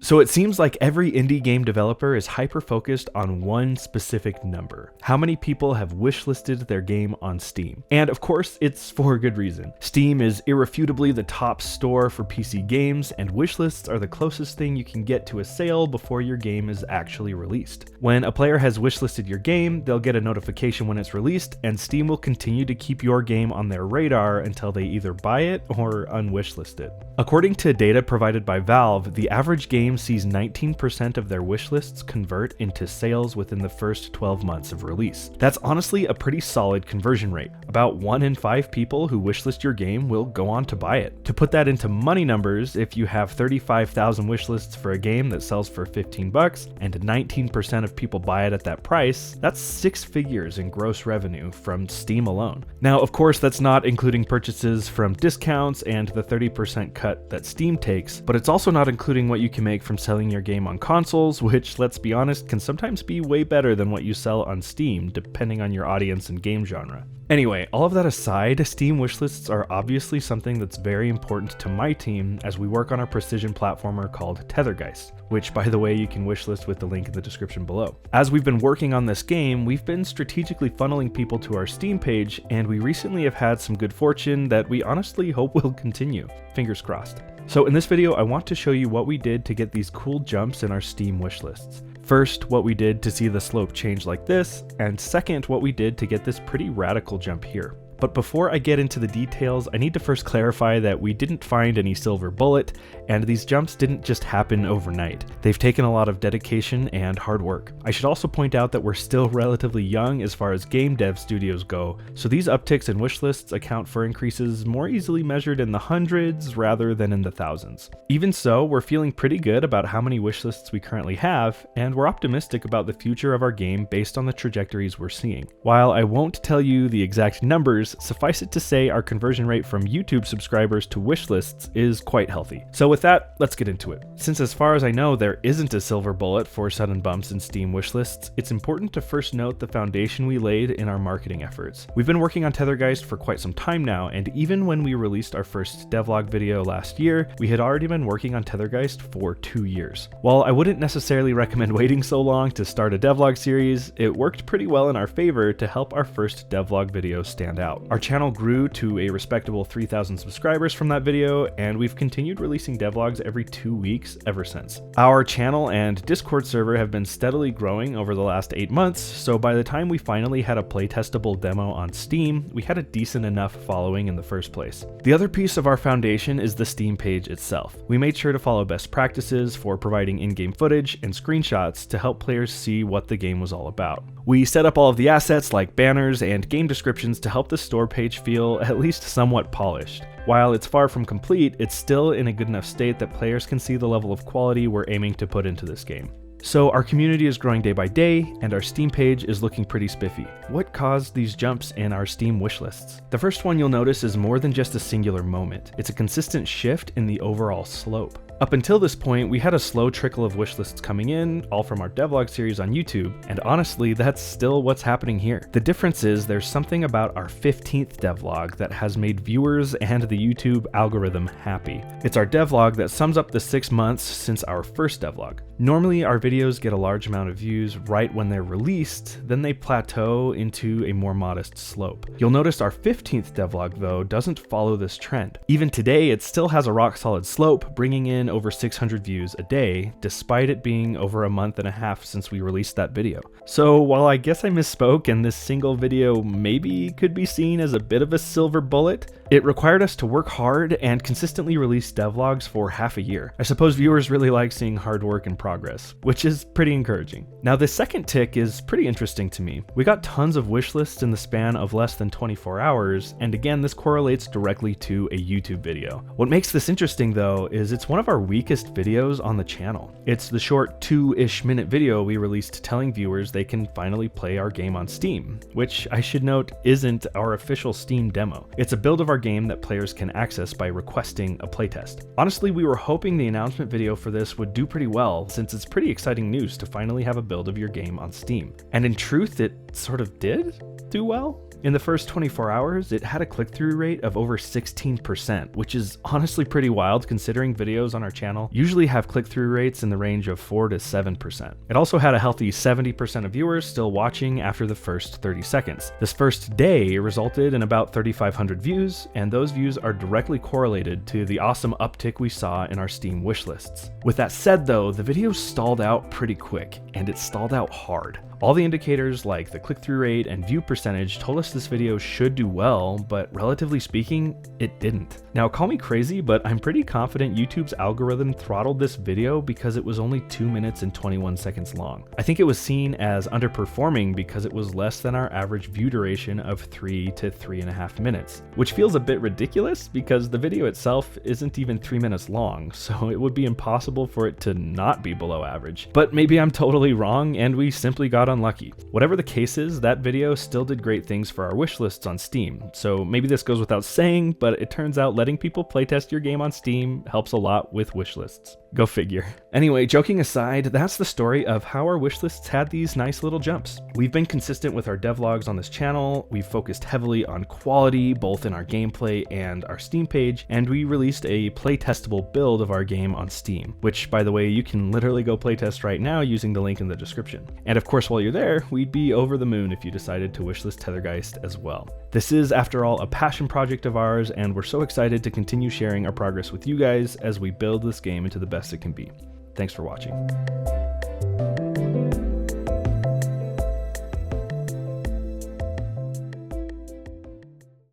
So it seems like every indie game developer is hyper-focused on one specific number. How many people have wishlisted their game on Steam? And of course, it's for a good reason. Steam is irrefutably the top store for PC games, and wishlists are the closest thing you can get to a sale before your game is actually released. When a player has wishlisted your game, they'll get a notification when it's released, and Steam will continue to keep your game on their radar until they either buy it or unwishlist it. According to data provided by Valve, the average game sees 19% of their wishlists convert into sales within the first 12 months of release. That's honestly a pretty solid conversion rate. About 1 in 5 people who wishlist your game will go on to buy it. To put that into money numbers, if you have 35,000 wishlists for a game that sells for $15 and 19% of people buy it at that price, that's 6 figures in gross revenue from Steam alone. Now, of course, that's not including purchases from discounts and the 30% cut that Steam takes, but it's also not including what you can make from selling your game on consoles, which, let's be honest, can sometimes be way better than what you sell on Steam, depending on your audience and game genre. Anyway, all of that aside, Steam wishlists are obviously something that's very important to my team as we work on our precision platformer called Tethergeist, which, by the way, you can wishlist with the link in the description below. As we've been working on this game, we've been strategically funneling people to our Steam page, and we recently have had some good fortune that we honestly hope will continue. Fingers crossed. So in this video, I want to show you what we did to get these cool jumps in our Steam wishlists. First, what we did to see the slope change like this, and second, what we did to get this pretty radical jump here. But before I get into the details, I need to first clarify that we didn't find any silver bullet, and these jumps didn't just happen overnight. They've taken a lot of dedication and hard work. I should also point out that we're still relatively young as far as game dev studios go, so these upticks in wishlists account for increases more easily measured in the hundreds rather than in the thousands. Even so, we're feeling pretty good about how many wishlists we currently have, and we're optimistic about the future of our game based on the trajectories we're seeing. While I won't tell you the exact numbers, suffice it to say our conversion rate from YouTube subscribers to wishlists is quite healthy. So with that, let's get into it. Since as far as I know there isn't a silver bullet for sudden bumps in Steam wishlists, it's important to first note the foundation we laid in our marketing efforts. We've been working on Tethergeist for quite some time now, and even when we released our first devlog video last year, we had already been working on Tethergeist for 2 years. While I wouldn't necessarily recommend waiting so long to start a devlog series, it worked pretty well in our favor to help our first devlog video stand out. Our channel grew to a respectable 3,000 subscribers from that video, and we've continued releasing devlogs every 2 weeks ever since. Our channel and Discord server have been steadily growing over the last 8 months, so by the time we finally had a playtestable demo on Steam, we had a decent enough following in the first place. The other piece of our foundation is the Steam page itself. We made sure to follow best practices for providing in-game footage and screenshots to help players see what the game was all about. We set up all of the assets like banners and game descriptions to help the store page feel at least somewhat polished. While it's far from complete, it's still in a good enough state that players can see the level of quality we're aiming to put into this game. So our community is growing day by day, and our Steam page is looking pretty spiffy. What caused these jumps in our Steam wishlists? The first one you'll notice is more than just a singular moment. It's a consistent shift in the overall slope. Up until this point, we had a slow trickle of wishlists coming in, all from our devlog series on YouTube, and honestly, that's still what's happening here. The difference is there's something about our 15th devlog that has made viewers and the YouTube algorithm happy. It's our devlog that sums up the 6 months since our first devlog. Normally, our videos get a large amount of views right when they're released, then they plateau into a more modest slope. You'll notice our 15th devlog, though, doesn't follow this trend. Even today, it still has a rock-solid slope, bringing in over 600 views a day, despite it being over a month and a half since we released that video. So while I guess I misspoke and this single video maybe could be seen as a bit of a silver bullet, it required us to work hard and consistently release devlogs for half a year. I suppose viewers really like seeing hard work in progress, which is pretty encouraging. Now the second tick is pretty interesting to me. We got tons of wishlists in the span of less than 24 hours, and again this correlates directly to a YouTube video. What makes this interesting though is it's one of our weakest videos on the channel. It's the short 2-ish minute video we released telling viewers they can finally play our game on Steam, which I should note isn't our official Steam demo. It's a build of our our game that players can access by requesting a playtest. Honestly, we were hoping the announcement video for this would do pretty well, since it's pretty exciting news to finally have a build of your game on Steam. And in truth, it sort of did do well. In the first 24 hours, it had a click-through rate of over 16%, which is honestly pretty wild considering videos on our channel usually have click-through rates in the range of 4 to 7%. It also had a healthy 70% of viewers still watching after the first 30 seconds. This first day resulted in about 3,500 views, and those views are directly correlated to the awesome uptick we saw in our Steam wishlists. With that said though, the video stalled out pretty quick, and it stalled out hard. All the indicators like the click-through rate and view percentage told us this video should do well, but relatively speaking, it didn't. Now call me crazy, but I'm pretty confident YouTube's algorithm throttled this video because it was only 2 minutes and 21 seconds long. I think it was seen as underperforming because it was less than our average view duration of 3 to 3.5 minutes, which feels a bit ridiculous because the video itself isn't even 3 minutes long, so it would be impossible for it to not be below average. But maybe I'm totally wrong and we simply got unlucky. Whatever the case is, that video still did great things for our wish lists on Steam, so maybe this goes without saying, but it turns out letting people playtest your game on Steam helps a lot with wish lists. Go figure. Anyway, joking aside, that's the story of how our wish lists had these nice little jumps. We've been consistent with our devlogs on this channel, we've focused heavily on quality, both in our gameplay and our Steam page, and we released a playtestable build of our game on Steam, which, by the way, you can literally go playtest right now using the link in the description. And of course, while you're there, we'd be over the moon if you decided to wishlist Tethergeist as well. This is, after all, a passion project of ours, and we're so excited to continue sharing our progress with you guys as we build this game into the best it can be. Thanks for watching.